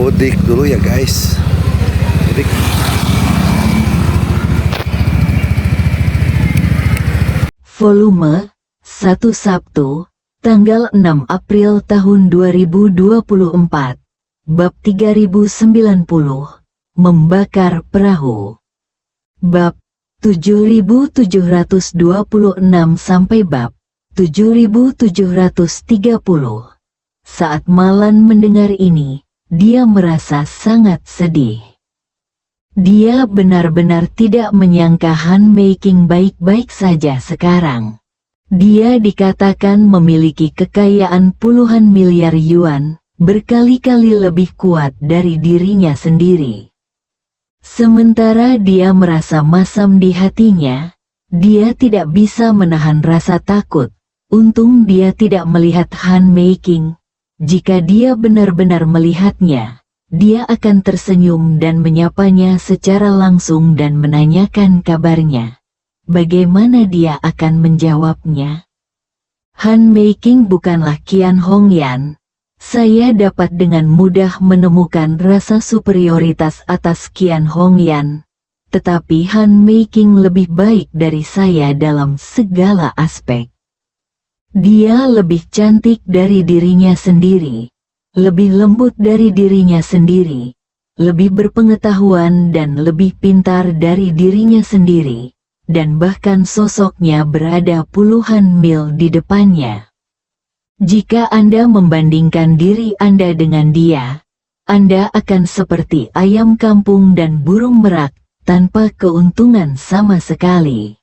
mudik dulu ya guys. Mudik. Volume 1 Sabtu, tanggal 6 April tahun 2024. Bab 3090, membakar perahu. Bab 7726 sampai bab 7730. Saat Malan mendengar ini, dia merasa sangat sedih. Dia benar-benar tidak menyangka Han Meiking baik-baik saja sekarang. Dia dikatakan memiliki kekayaan puluhan miliar yuan, berkali-kali lebih kuat dari dirinya sendiri. Sementara dia merasa masam di hatinya, dia tidak bisa menahan rasa takut. Untung dia tidak melihat Han Meiking. Jika dia benar-benar melihatnya, dia akan tersenyum dan menyapanya secara langsung dan menanyakan kabarnya. Bagaimana dia akan menjawabnya? Han Meiking bukanlah Qian Hongyan. Saya dapat dengan mudah menemukan rasa superioritas atas Qian Hongyan. Tetapi Han Meiking lebih baik dari saya dalam segala aspek. Dia lebih cantik dari dirinya sendiri, lebih lembut dari dirinya sendiri, lebih berpengetahuan dan lebih pintar dari dirinya sendiri, dan bahkan sosoknya berada puluhan mil di depannya. Jika Anda membandingkan diri Anda dengan dia, Anda akan seperti ayam kampung dan burung merak, tanpa keuntungan sama sekali.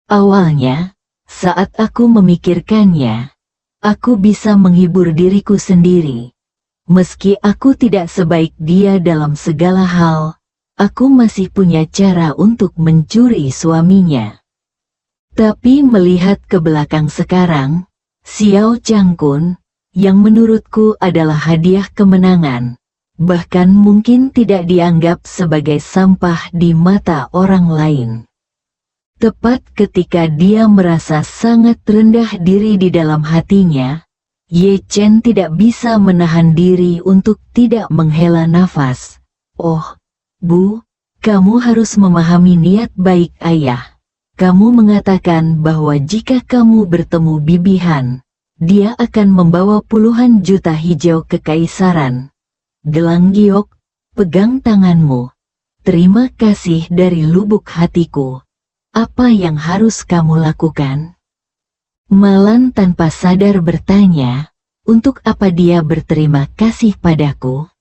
Awalnya, saat aku memikirkannya, aku bisa menghibur diriku sendiri. Meski aku tidak sebaik dia dalam segala hal, aku masih punya cara untuk mencuri suaminya. Tapi melihat ke belakang sekarang, Xiao Changkun, yang menurutku adalah hadiah kemenangan, bahkan mungkin tidak dianggap sebagai sampah di mata orang lain. Tepat ketika dia merasa sangat rendah diri di dalam hatinya, Ye Chen tidak bisa menahan diri untuk tidak menghela nafas. Oh, Bu, kamu harus memahami niat baik ayah. Kamu mengatakan bahwa jika kamu bertemu Bibi Han, dia akan membawa puluhan juta hijau kekaisaran. Gelang giok, pegang tanganmu. Terima kasih dari lubuk hatiku. Apa yang harus kamu lakukan? Malan tanpa sadar bertanya, untuk apa dia berterima kasih padaku?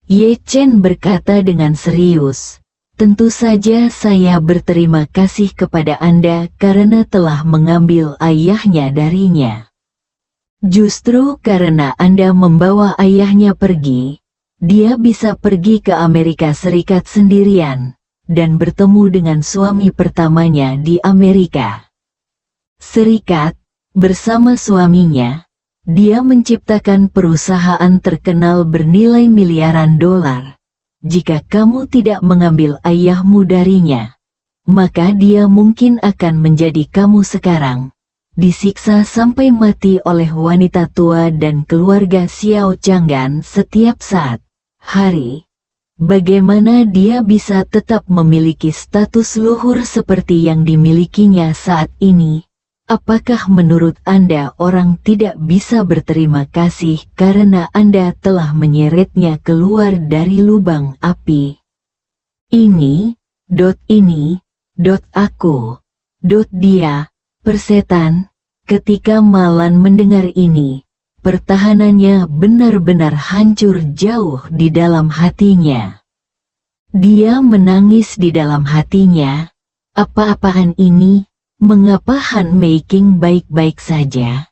Ye Chen berkata dengan serius, tentu saja saya berterima kasih kepada Anda karena telah mengambil ayahnya darinya. Justru karena Anda membawa ayahnya pergi, dia bisa pergi ke Amerika Serikat sendirian dan bertemu dengan suami pertamanya di Amerika Serikat. Bersama suaminya, dia menciptakan perusahaan terkenal bernilai miliaran dolar. Jika kamu tidak mengambil ayahmu darinya, maka dia mungkin akan menjadi kamu sekarang, disiksa sampai mati oleh wanita tua dan keluarga Xiao Changgan setiap saat, hari. Bagaimana dia bisa tetap memiliki status luhur seperti yang dimilikinya saat ini? Apakah menurut Anda orang tidak bisa berterima kasih karena Anda telah menyeretnya keluar dari lubang api? Ini, aku, dia, persetan. Ketika Malan mendengar ini, pertahanannya benar-benar hancur jauh di dalam hatinya. Dia menangis di dalam hatinya. Apa-apaan ini? Mengapa Han Meiking baik-baik saja?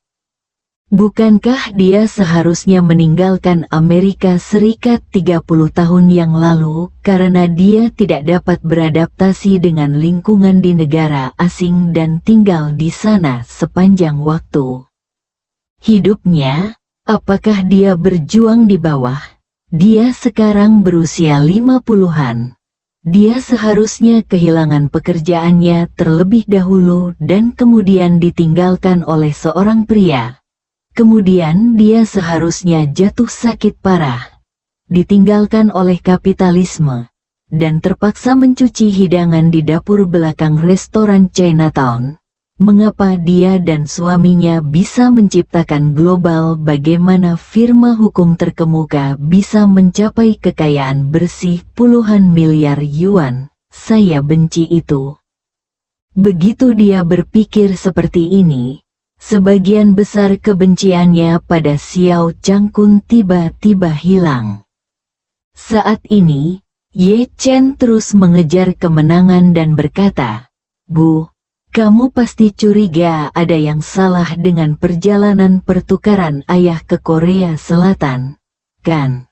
Bukankah dia seharusnya meninggalkan Amerika Serikat 30 tahun yang lalu karena dia tidak dapat beradaptasi dengan lingkungan di negara asing dan tinggal di sana sepanjang waktu hidupnya? Apakah dia berjuang di bawah? Dia sekarang berusia 50-an. Dia seharusnya kehilangan pekerjaannya terlebih dahulu dan kemudian ditinggalkan oleh seorang pria. Kemudian dia seharusnya jatuh sakit parah. ditinggalkan oleh kapitalisme, dan terpaksa mencuci hidangan di dapur belakang restoran Chinatown. Mengapa dia dan suaminya bisa menciptakan global? Bagaimana firma hukum terkemuka bisa mencapai kekayaan bersih puluhan miliar yuan? Saya benci itu. Begitu dia berpikir seperti ini, sebagian besar kebenciannya pada Xiao Changkun tiba-tiba hilang. Saat ini, Ye Chen terus mengejar kemenangan dan berkata, "Bu, kamu pasti curiga ada yang salah dengan perjalanan pertukaran ayah ke Korea Selatan, kan?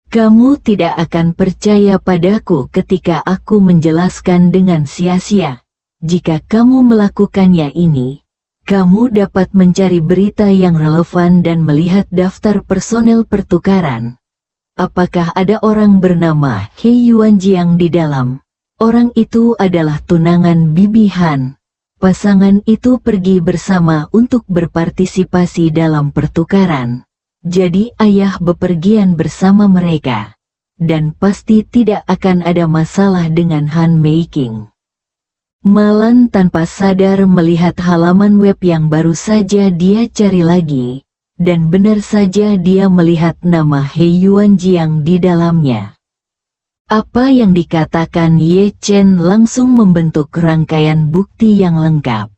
Kamu tidak akan percaya padaku ketika aku menjelaskan dengan sia-sia. Jika kamu melakukannya ini, kamu dapat mencari berita yang relevan dan melihat daftar personel pertukaran. Apakah ada orang bernama He Yuanjiang di dalam? Orang itu adalah tunangan Bibi Han. Pasangan itu pergi bersama untuk berpartisipasi dalam pertukaran. Jadi ayah bepergian bersama mereka. Dan pasti tidak akan ada masalah dengan Han Meiking." Malan tanpa sadar melihat halaman web yang baru saja dia cari lagi, dan benar saja dia melihat nama He Yuanjiang di dalamnya. Apa yang dikatakan Ye Chen langsung membentuk rangkaian bukti yang lengkap.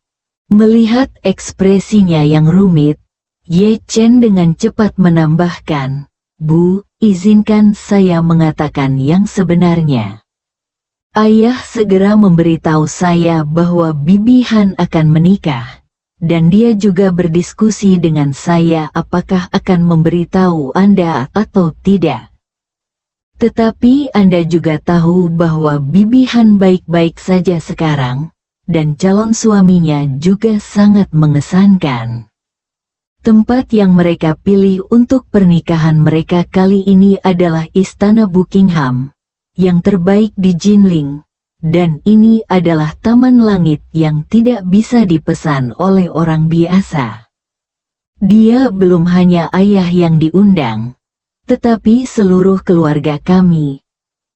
Melihat ekspresinya yang rumit, Ye Chen dengan cepat menambahkan, "Bu, izinkan saya mengatakan yang sebenarnya. Ayah segera memberitahu saya bahwa Bibi Han akan menikah, dan dia juga berdiskusi dengan saya apakah akan memberitahu Anda atau tidak. Tetapi Anda juga tahu bahwa Bibi Han baik-baik saja sekarang, dan calon suaminya juga sangat mengesankan. Tempat yang mereka pilih untuk pernikahan mereka kali ini adalah Istana Buckingham, yang terbaik di Jinling, dan ini adalah taman langit yang tidak bisa dipesan oleh orang biasa. Dia belum hanya ayah yang diundang, tetapi seluruh keluarga kami.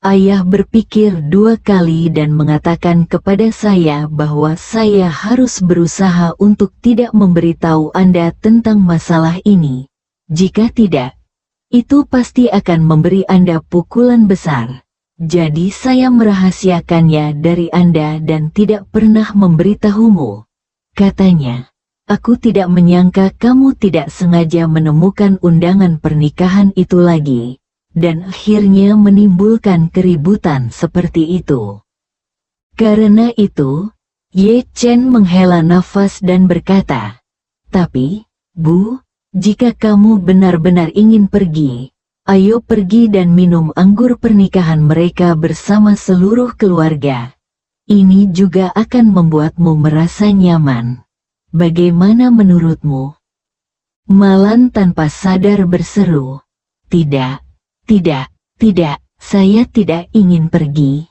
Ayah berpikir 2 kali dan mengatakan kepada saya bahwa saya harus berusaha untuk tidak memberitahu Anda tentang masalah ini. Jika tidak, itu pasti akan memberi Anda pukulan besar. Jadi saya merahasiakannya dari Anda dan tidak pernah memberitahumu," katanya. "Aku tidak menyangka kamu tidak sengaja menemukan undangan pernikahan itu lagi, dan akhirnya menimbulkan keributan seperti itu." Karena itu, Ye Chen menghela nafas dan berkata, "Tapi, Bu, jika kamu benar-benar ingin pergi, ayo pergi dan minum anggur pernikahan mereka bersama seluruh keluarga. Ini juga akan membuatmu merasa nyaman. Bagaimana menurutmu?" Malan tanpa sadar berseru, "Tidak, tidak, tidak, saya tidak ingin pergi."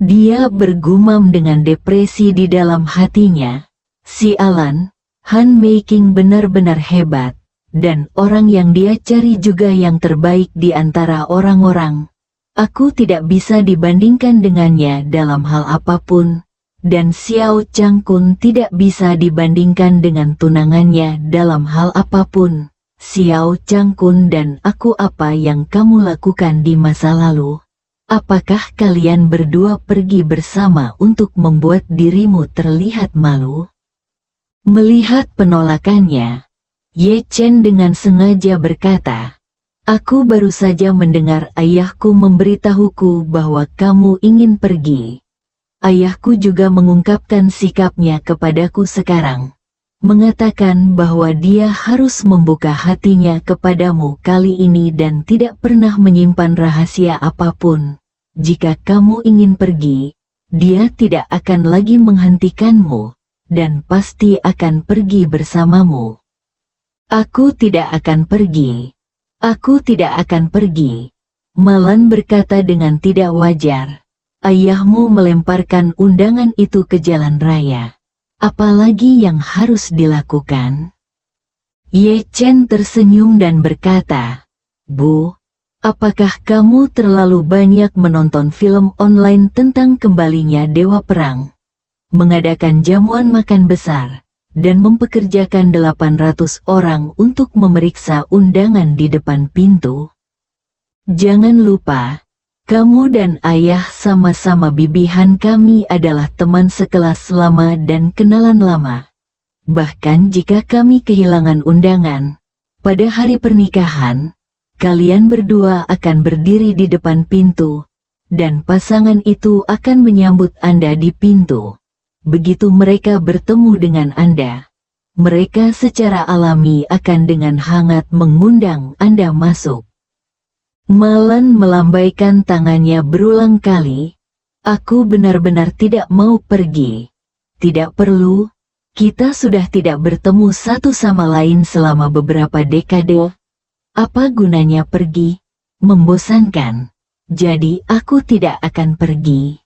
Dia bergumam dengan depresi di dalam hatinya. "Sialan, Han Meiking benar-benar hebat. Dan orang yang dia cari juga yang terbaik di antara orang-orang. Aku tidak bisa dibandingkan dengannya dalam hal apapun, dan Xiao Changkun tidak bisa dibandingkan dengan tunangannya dalam hal apapun. Xiao Changkun dan aku, apa yang kamu lakukan di masa lalu? Apakah kalian berdua pergi bersama untuk membuat dirimu terlihat malu?" Melihat penolakannya, Ye Chen dengan sengaja berkata, "Aku baru saja mendengar ayahku memberitahuku bahwa kamu ingin pergi. Ayahku juga mengungkapkan sikapnya kepadaku sekarang, mengatakan bahwa dia harus membuka hatinya kepadamu kali ini dan tidak pernah menyimpan rahasia apapun. Jika kamu ingin pergi, dia tidak akan lagi menghentikanmu, dan pasti akan pergi bersamamu." "Aku tidak akan pergi. Aku tidak akan pergi." Malan berkata dengan tidak wajar. "Ayahmu melemparkan undangan itu ke jalan raya. Apalagi yang harus dilakukan?" Ye Chen tersenyum dan berkata, "Bu, Apakah kamu terlalu banyak menonton film online tentang kembalinya Dewa Perang, mengadakan jamuan makan besar, dan mempekerjakan 800 orang untuk memeriksa undangan di depan pintu? Jangan lupa, kamu dan ayah sama-sama bibihan kami adalah teman sekelas lama dan kenalan lama. Bahkan jika kami kehilangan undangan, pada hari pernikahan, kalian berdua akan berdiri di depan pintu, dan pasangan itu akan menyambut Anda di pintu. Begitu mereka bertemu dengan Anda, mereka secara alami akan dengan hangat mengundang Anda masuk. Malan melambaikan tangannya berulang kali. Aku benar-benar tidak mau pergi. Tidak perlu, kita sudah tidak bertemu satu sama lain selama beberapa dekade. Apa gunanya pergi? Membosankan. Jadi aku tidak akan pergi.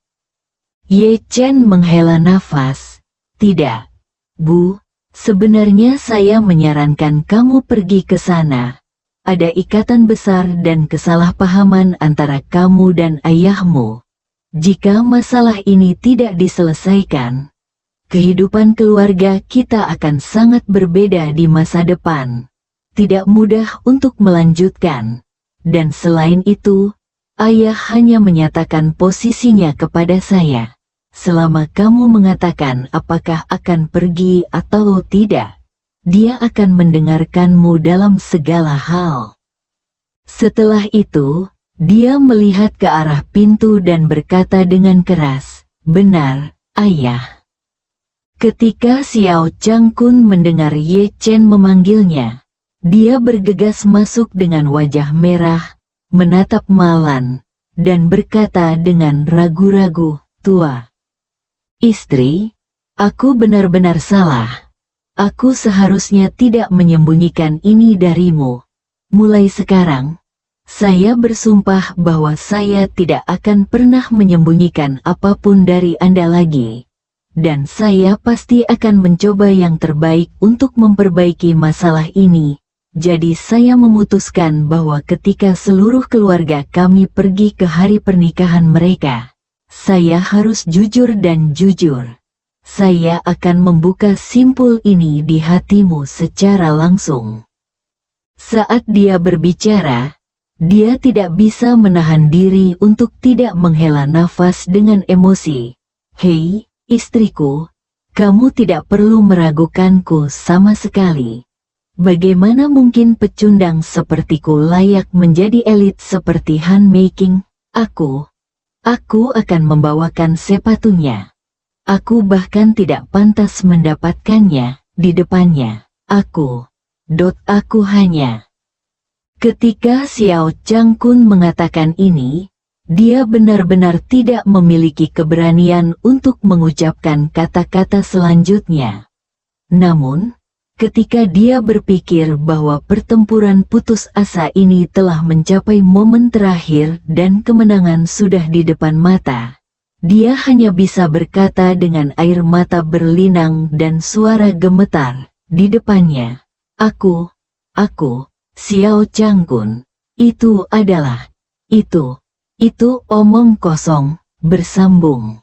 Ye Chen menghela nafas. Tidak, Bu, sebenarnya saya menyarankan kamu pergi ke sana. Ada ikatan besar dan kesalahpahaman antara kamu dan ayahmu. Jika masalah ini tidak diselesaikan, kehidupan keluarga kita akan sangat berbeda di masa depan. Tidak mudah untuk melanjutkan. Dan selain itu, ayah hanya menyatakan posisinya kepada saya. Selama kamu mengatakan apakah akan pergi atau tidak, dia akan mendengarkanmu dalam segala hal. Setelah itu, dia melihat ke arah pintu dan berkata dengan keras, "Benar, ayah." Ketika Xiao Changkun mendengar Ye Chen memanggilnya, dia bergegas masuk dengan wajah merah, menatap Malan, dan berkata dengan ragu-ragu, "Tua istri, aku benar-benar salah. Aku seharusnya tidak menyembunyikan ini darimu. Mulai sekarang, saya bersumpah bahwa saya tidak akan pernah menyembunyikan apapun dari Anda lagi. Dan saya pasti akan mencoba yang terbaik untuk memperbaiki masalah ini. Jadi saya memutuskan bahwa ketika seluruh keluarga kami pergi ke hari pernikahan mereka, saya harus jujur dan jujur. Saya akan membuka simpul ini di hatimu secara langsung." Saat dia berbicara, dia tidak bisa menahan diri untuk tidak menghela nafas dengan emosi. "Hei, istriku, kamu tidak perlu meragukanku sama sekali. Bagaimana mungkin pecundang sepertiku layak menjadi elit seperti handmaking? Aku akan membawakan sepatunya. Aku bahkan tidak pantas mendapatkannya di depannya. Aku hanya..." Ketika Xiao Changkun mengatakan ini, dia benar-benar tidak memiliki keberanian untuk mengucapkan kata-kata selanjutnya. Namun, ketika dia berpikir bahwa pertempuran putus asa ini telah mencapai momen terakhir dan kemenangan sudah di depan mata, dia hanya bisa berkata dengan air mata berlinang dan suara gemetar di depannya, Aku, Xiao Changkun, itu omong kosong." Bersambung.